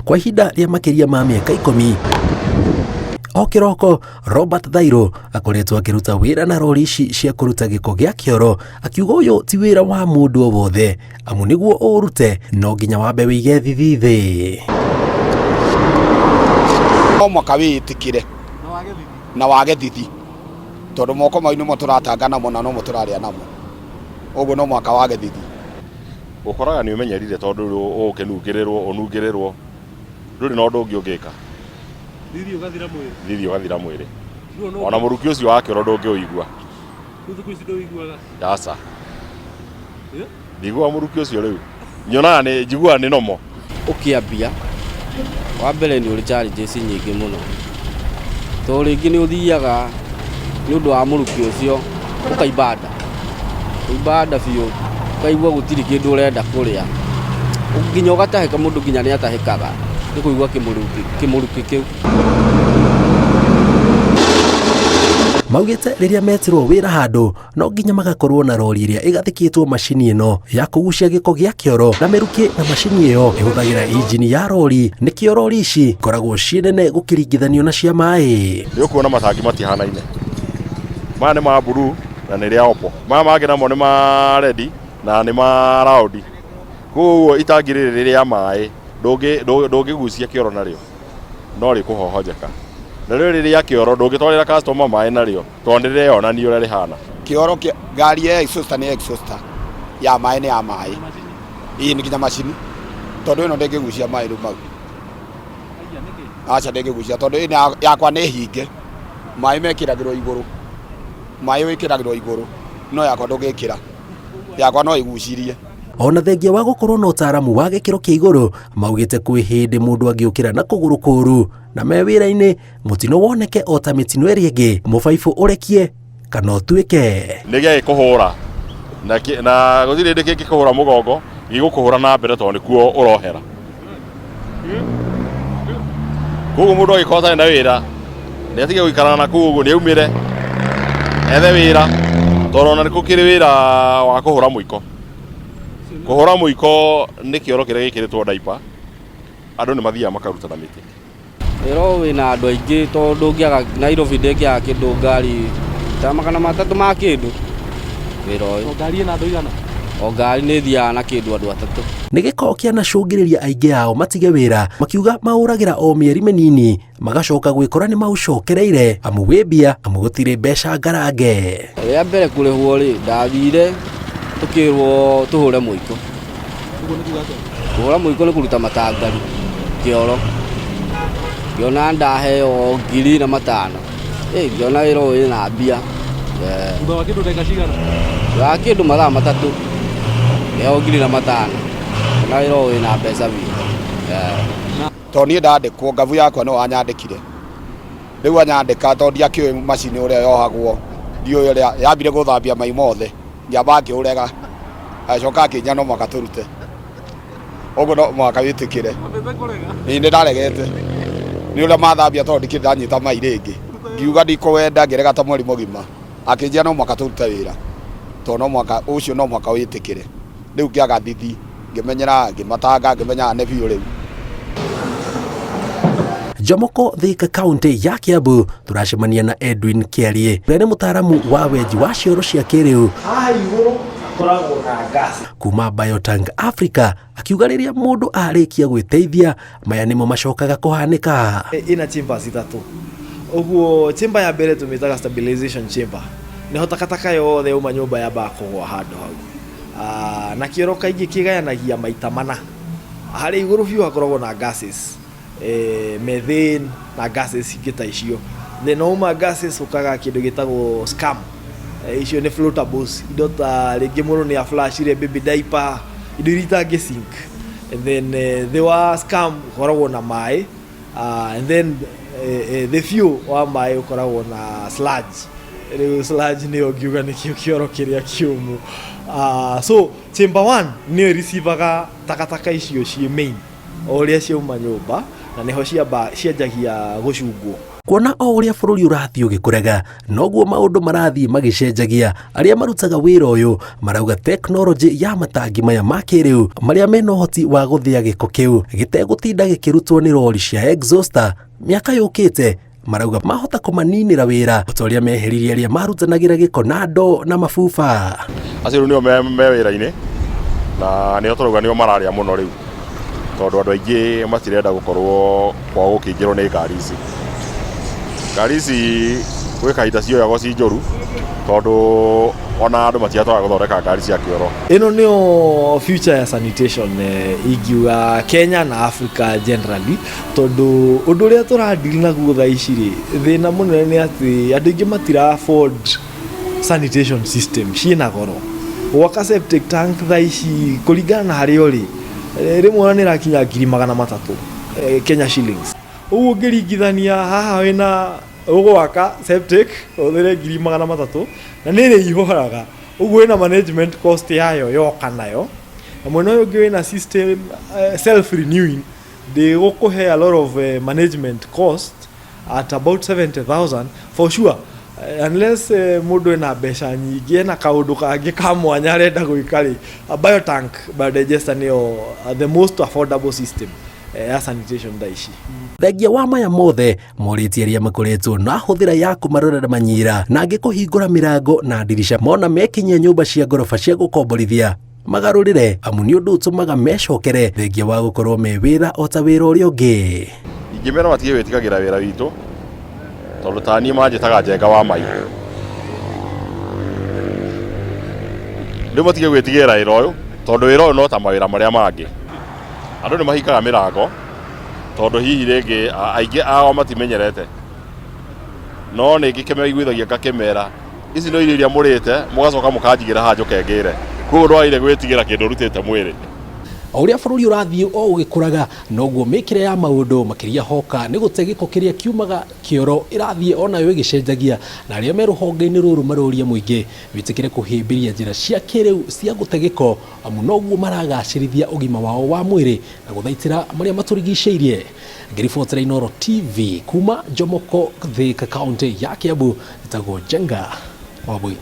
kwa ihinda rĩa makĩria ma mĩaka 10. O kĩroko Robert Thairũ akoretwo akĩruta wĩra na rori ici cia kũruta gĩko gĩa kĩoro, akiuga ũyũ ti wĩra wa mũndũ o wothe, amu nĩguo ũrute no nginya wambe wĩige thithi. No mwaka wĩtĩkĩre na wage thithi, tondũ moko mau nĩmo tũratanga namo na no mo tũrarĩa namo, ũguo no mwaka wage thithi. Ũkoraga nĩ ũmenyerire tondũ ũnungĩrĩrwo ndũrĩ na ũndũ ũngĩ ũngĩka. Thithi ũgathira mwĩrĩ. Ona mũruki ũcio wa kĩoro ndũngĩũigua. Aca. Ndigua mũruki ũcio rĩu. Nyonaga nĩ njiguaga nĩ nomo. Ũkĩambia wa mbere nĩ ũrĩ challenges nyingĩ mũno. Tondũ rĩngĩ nĩ ũthiaga nĩ ũndũ wa mũruki ũcio ũkaibanda. Ũkaibanda biũ. Ũkaigua gũtirĩ kĩndũ ũrenda kũrĩa. Nginya ũgatahĩka mũndũ nginya nĩ atahĩkaga. Nĩ kũigua kĩmũruki kĩu. Maugĩte rĩrĩa metirwo wĩra handũ no nginya magakorwo na rori ĩrĩa ĩgathĩkĩtwo macini ĩno ya kũgucia gĩko gĩa kĩoro, na mĩrukĩ na macini ĩyo ĩhũthagĩra injini ya rori, nĩkĩo rori ici koragwo ciĩ nene gũkĩringithanio na cia maĩ. Nĩ ũkuona matangi matihanaine. Maya nĩ ma blue na nĩ rĩa opo. Maya mangĩ namo nĩ ma red na nĩ ma round. Koguo itangi rĩrĩ rĩa maĩ ndũngĩgucia kĩoro narĩo, no rĩkũhohonjeka. Na rĩrĩ rĩa kĩoro ndũngĩtwarĩra customer maĩ narĩo, tondũ nĩrĩonania ũrĩa rĩhana. Kĩoro ngari ya exhauster nĩ exhauster, ya maĩ nĩ ya maĩ. Iyi nĩ nginya macini, tondũ ĩno ndĩngĩgucia maĩ rĩu mau. Aca ndĩngĩgucia tondũ ĩno yakwa nĩ hinge, maĩ mekĩragĩrwo igũrũ, maĩ wĩkĩragĩrwo igũrũ, no yakwa ndũngĩkĩra, yakwa no ĩgucirie. Ona thengia wa gũkorwo na ũtaaramu wa gĩkĩro kĩa igũrũ, maugĩte kwĩ hĩndĩ mũndũ angĩũkĩra na kũgũrũ kũũru, na me wĩra-inĩ mũtino woneke o ta mĩtino ĩrĩa ĩngĩ, mũbaibũ ũrekie kana ũtuĩke. Nĩ gĩgĩkũhũra na gũtirĩ hĩndĩ kĩngĩkũhũra mũgongo, gĩgũkũhũra na mbere tondũ nĩkuo ũrohera. Koguo mũndũ agĩkorwo atarĩ na wĩra nĩ atige gũikarana na kũu ũguo, nĩ aumĩre ethe wĩra, tondũ ona nĩ gũkĩrĩ wĩra wa kũhũra mũiko. Kũhũra mũiko nĩ kĩoro kĩrĩa gĩkĩrĩtwo diaper, andũ nĩ mathiaga makaruta na mĩtĩ. Ĩro wĩna andũ aingĩ tondũ ũngĩaga Nairobi ndĩngĩaga kĩndũ ngari ta magana matatũ ma kĩndũ. Wĩra ũyũ. O ngari ĩna andũ igana? O ngari nĩ thiaga na kĩndũ andũ atatũ. Nĩ gĩko kĩanacũngĩrĩria aingĩ ao matige wĩra, makiuga maũragĩra o mĩeri mĩnini, magacoka gwĩkora nĩ maũcokereire, amu wĩ mbia, amu gũtirĩ mbeca ngarange. Rĩa mbere kũrĩhwo rĩ, ndathire tũkĩrwo tũhũre mũiko. Kũhũra mũiko nĩ kũruta matangari kĩoro. Ngĩona ndaheo 1500. Ngĩona wĩra ũyũ wĩna mbia. Thutha wa kĩndũ ndagĩka cigana? Thutha wa kĩndũ mathaa matatũ. Ngĩheo 1500. Na wĩra ũyũ wĩna mbeca biũ. Tondũ niĩ ndandĩkwo, ngabu yakwa no anyandĩkire. Rĩu anyandĩka tondũ ndiakĩũĩ macini ũrĩa yohagwo. Ndiũĩ ũrĩa yambire gũthambia mai mothe. Ngĩamba ngĩũrega, acoka akĩnja no mwaka tũrute. Ũguo no mwaka wĩtĩkĩre. Nĩ ndaregete. Nĩ ũrĩa mathambia tondũ ndikĩrĩ ndanyita mai rĩngĩ. Ngiuga ndikũwenda, ngĩrega ta mweri mũgima. Akĩnjia no mwaka tũrute wĩra, tondũ no mwaka ũcio no mwaka wĩtĩkĩre. Rĩu ngĩaga thithi, ngĩmenyera, ngĩmatanga, ngĩmenya nĩ biũ rĩu. Jomoko Thika County ya Kiambu turacemania na Edwin Kĩarie, ũrĩa nĩ mũtaaramu wa wenji wa cioro cia kĩrĩu kuma Biotank Africa, akiuga rĩrĩa mũndũ arĩkia gwĩteithia maya nĩmo macokaga kũhanĩka. Ina chambers ithatũ. Ũguo chamber ya mbere tũmĩtaga stabilization chamber. Nĩho takataka yothe yauma nyũmba yambaga kũgũa handũ hau. Na kĩoro kaingĩ kĩgayanagia maita mana. Harĩ igũrũ biũ hakoragwo na gases, methane na gases ingĩ ta icio. Then uma gases ũkaga kĩndũ gĩtagwo scum. Icio nĩ floatables, indo ta rĩngĩ mũndũ nĩ aflashire baby diaper, indo iria itangĩ-sink. And then the wa scum ũkoragwo na maĩ, and then the fuel wa maĩ ũkoragwo na sludge. Rĩu sludge nĩyo ngiuga nĩkĩo kĩoro kĩrĩa kĩũmũ. So chamber 1 nĩyo receivaga takataka icio ciĩ main, o ũrĩa ciauma nyũmba, na nĩho cianjagia gũcungwo. Kuona o uria bũrũri ũrathiĩ ũgĩkũraga noguo maũndũ marathiĩ magĩcenjagia. Arĩa marutaga wĩra ũyũ marauga tekinoronjĩ ya matangi maya ma kĩrĩu marĩa mena ũhoti wa gũthĩa gĩko kĩu gĩtegũtinda gĩkĩrutwo nĩ rori cia exhauster mĩaka yũkĩte, marauga mahota kũmaninĩra wĩra ta ũrĩa meheririe arĩa marutanagĩra gĩko na ndoo na mabuba. Acio nĩo me wĩra-inĩ na nĩo tũrauga nĩo mararĩa mũno rĩu, tondũ andũ aingĩ matirenda gũkorwo kwa gũkĩingĩrwo nĩ ngari ici. Ngari ici gwĩ kahinda cioyagwo ci njũru, tondũ ona andũ matiatwaraga gũthondeka ngari cia kĩoro. Ĩno nĩyo future ya sanitation ingiuga Kenya na Africa generally, tondũ ũndũ ũrĩa tũradili naguo thaa ici rĩ, thĩna mũnene nĩ atĩ andũ aingĩ matira afford sanitation system ciĩna goro. Gwaka septic tank thaa ici kũringana na harĩa ũrĩ rĩmwe ona nĩ ĩrakinya 300,000 Kenya shillings. Ũguo ũngĩringithania haha wĩna ũgwaka septic ũthĩre 300,000 na nĩ ihũraga, ũguo wĩna management cost yayo yoka nayo, na mwena ũyũ ũngĩ wĩna system self renewing ndĩgũkũhe a lot of management cost at about 70,000 for sure, unless mũndũ ena mbeca nyingĩ ena kaũndũ kangĩ ka mwanya arenda gwĩka rĩ, a biotank biodigester nĩyo the most affordable system ya sanitation thaa ici. Thengia wa maya mothe morĩtie arĩa makoretwo na hũthĩra ya kũmarora na manyira na angĩ kũhingũra mĩrango na ndirisha mona mekinyia nyũmba cia ngoroba cia gũkomborithia magarũrĩre, amu nĩ ũndũ ũtũmaga mecokere thengia wa gũkorwo me wĩra o ta wĩra ũrĩa ũngĩ. Ingĩmera matige gwĩtigagĩra wĩra witũ, tondũ ta niĩ manjĩtaga njenga wa mai. Rĩu matige gwĩtigĩra wĩra ũyũ, tondũ wĩra ũyũ no ta mawĩra marĩa mangĩ. Andũ nĩ mahikaga mĩrango tondũ hihi rĩngĩ aingĩ ao matimenyerete, no nĩ ngĩkĩmeiguithagia ngakĩmera ici no irio iria mũrĩte mũgacoka mũkanjigĩra haha njũkengĩre, koguo ndwagĩrĩire gwĩtigĩra kĩndũ ũrutĩte mwĩrĩ. O ũrĩa bũrũri ũrathiĩ o ũgĩkũraga noguo mĩkĩre ya maũndũ makĩria hoka nĩ gũte gĩko kĩrĩa kiumaga kĩoro ĩrathiĩ onayo ĩgĩcenjagia, na arĩa me rũhonge-inĩ rũrũ maroria mũingĩ wĩtĩkĩre kũhĩmbĩria njĩra cia kĩrĩu cia gũte gĩko, amu noguo maragacĩrithia ũgima wao wa mwĩrĩ na gũthaitĩra marĩa matũrigicĩirie. Ngĩribotera Inooro TV kuma Jomoko, Thika, kaunti ya Kiambu, njĩtagwo Jenga Wambui.